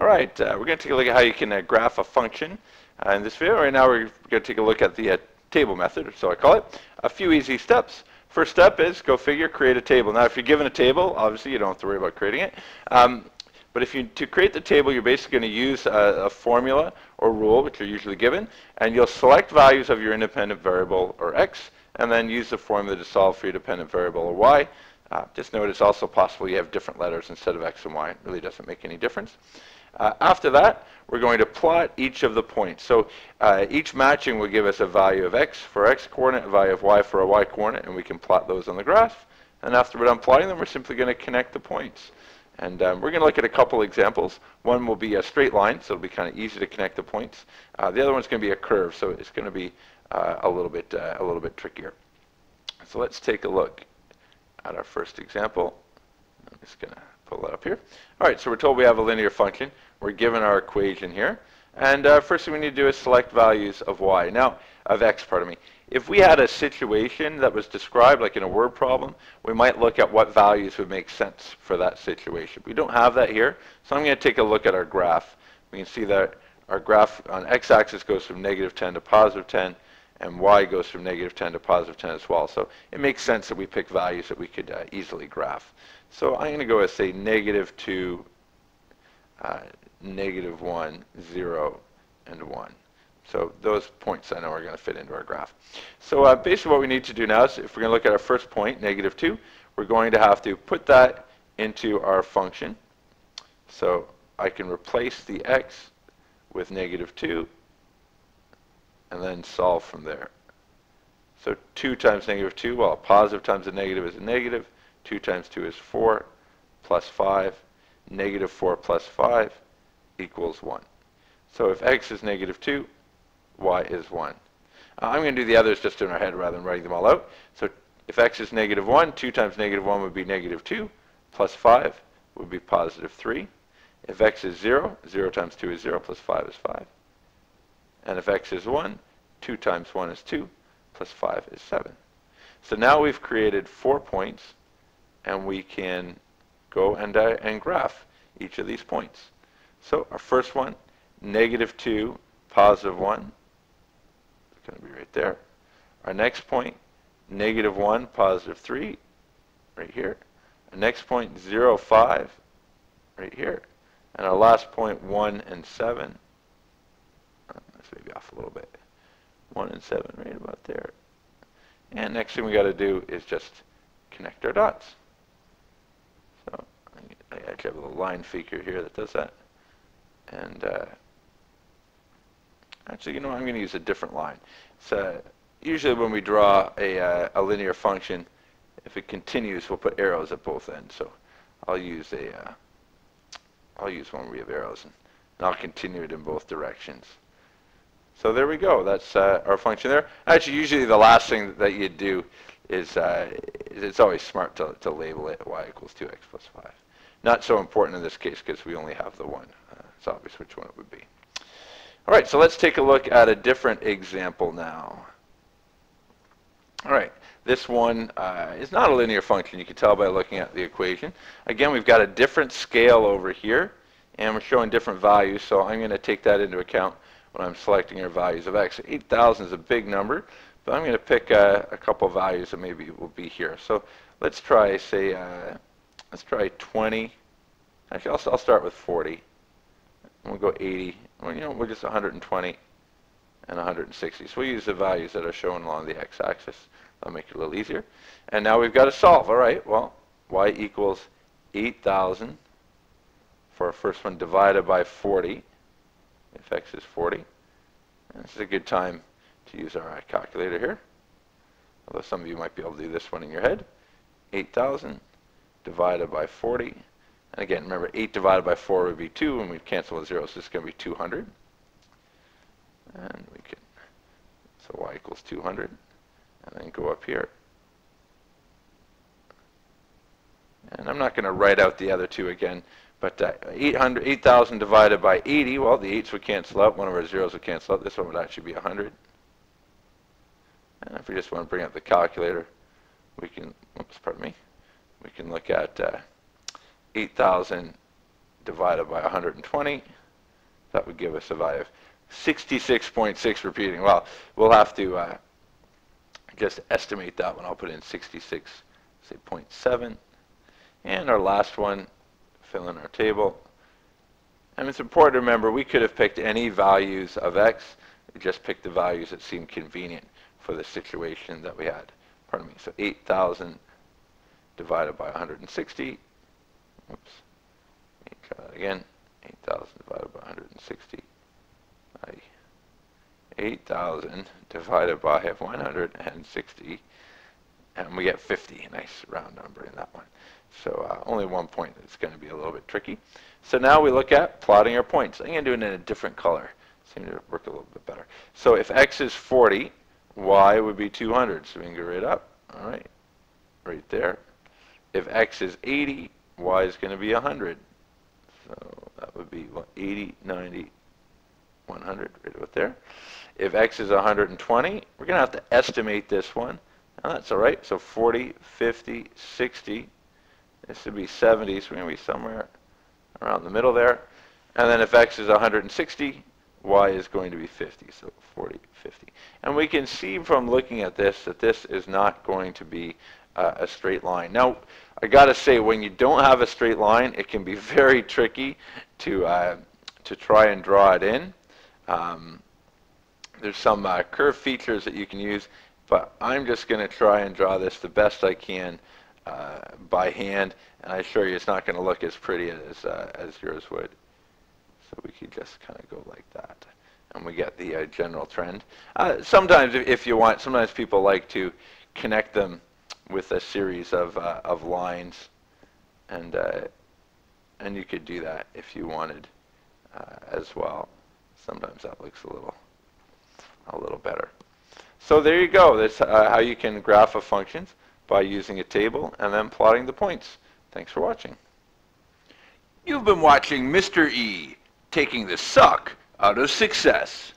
Alright, we're going to take a look at how you can graph a function. In this video, right now we're going to take a look at the table method, so I call it. A few easy steps. First step is, go figure, create a table. Now if you're given a table, obviously you don't have to worry about creating it. But to create the table, you're basically going to use a formula or rule, which you're usually given, and you'll select values of your independent variable, or x, and then use the formula to solve for your dependent variable, or y. Just note it's also possible you have different letters instead of x and y. It really doesn't make any difference. After that, we're going to plot each of the points. So each matching will give us a value of x for x coordinate, a value of y for a y coordinate, and we can plot those on the graph. And after we're done plotting them, we're simply going to connect the points. And we're going to look at a couple examples. One will be a straight line, so it'll be kind of easy to connect the points. The other one's going to be a curve, so it's going to be a little bit trickier. So let's take a look at our first example. I'm just going to pull that up here. All right, so we're told we have a linear function. We're given our equation here. And first thing we need to do is select values of y. Now, of x, pardon me. If we had a situation that was described like in a word problem, we might look at what values would make sense for that situation. We don't have that here, so I'm going to take a look at our graph. We can see that our graph on x-axis goes from -10 to +10, and y goes from -10 to +10 as well. So it makes sense that we pick values that we could easily graph. So I'm going to go with, say, -2, -1, 0, and 1. So those points I know are going to fit into our graph. So basically what we need to do now is, if we're going to look at our first point, -2, we're going to have to put that into our function. So I can replace the x with -2 and then solve from there. So 2 times -2, well, a positive times a negative is a negative. 2 times 2 is 4, plus 5. -4 plus 5 equals 1. So if x is -2, y is 1. I'm going to do the others just in our head rather than writing them all out. So if x is -1, 2 times -1 would be -2, plus 5 would be +3. If x is 0, 0 times 2 is 0, plus 5 is 5. And if x is 1, 2 times 1 is 2, plus 5 is 7. So now we've created 4 points, and we can go and graph each of these points. So our first one, -2, +1. It's going to be right there. Our next point, -1, +3, right here. Our next point, 0, 5, right here. And our last point, 1 and 7. That's maybe off a little bit. 1 and 7, right about there. And next thing we got to do is just connect our dots. So I actually have a little line figure here that does that. And actually, you know, I'm going to use a different line. So usually when we draw a linear function, if it continues, we'll put arrows at both ends. So I'll use one where we have arrows, and I'll continue it in both directions. So there we go. That's our function there. Actually, usually the last thing that you do is it's always smart to label it y equals 2x plus 5. Not so important in this case because we only have the one. It's obvious which one it would be. All right, so let's take a look at a different example now. All right, this one is not a linear function. You can tell by looking at the equation. Again, we've got a different scale over here, and we're showing different values, so I'm going to take that into account when I'm selecting our values of x. 8,000 is a big number, but I'm going to pick a couple values that maybe will be here. So let's try, say, let's try 20. Actually, I'll start with 40. We'll go 80. Well, you know, we'll just 120 and 160. So we'll use the values that are shown along the x-axis. That'll make it a little easier. And now we've got to solve. All right, well, y equals 8,000 for our first one divided by 40, if x is 40. And this is a good time to use our calculator here, although some of you might be able to do this one in your head. 8,000 divided by 40. And again, remember, 8 divided by 4 would be 2, and we'd cancel a 0, so this is going to be 200. And we can, so y equals 200, and then go up here. And I'm not going to write out the other two again, But 8,000 divided by 80, well, the 8s would cancel out. One of our zeros would cancel out. This one would actually be 100. And if we just want to bring up the calculator, we can, oops, pardon me, we can look at 8,000 divided by 120. That would give us a value of 66.6 repeating. Well, we'll have to just estimate that one. I'll put in 66, say 0.7. And our last one, fill in our table. And it's important to remember we could have picked any values of x. We just picked the values that seemed convenient for the situation that we had. Pardon me. So 8,000 divided by 160. Oops. Try that again. 8,000 divided by 160. 8,000 divided by 160. And we get 50. Nice round number in that one. So only one point that's going to be a little bit tricky. So now we look at plotting our points. I'm going to do it in a different color. Seems to work a little bit better. So if x is 40, y would be 200. So we can go right up. All right. Right there. If x is 80, y is going to be 100. So that would be 80, 90, 100, right about there. If x is 120, we're going to have to estimate this one. And that's all right. So 40, 50, 60. This would be 70, so we're going to be somewhere around the middle there. And then if x is 160, y is going to be 50, so 40, 50. And we can see from looking at this that this is not going to be a straight line. Now, I got to say, when you don't have a straight line, it can be very tricky to try and draw it in. There's some curve features that you can use, but I'm just going to try and draw this the best I can by hand, and I assure you it's not going to look as pretty as yours would. So we could just kind of go like that, and we get the general trend. Sometimes, if you want, sometimes people like to connect them with a series of lines, and you could do that if you wanted as well. Sometimes that looks a little better. So there you go. That's how you can graph a functions by using a table and then plotting the points. Thanks for watching. You've been watching Mr. E, taking the suck out of success.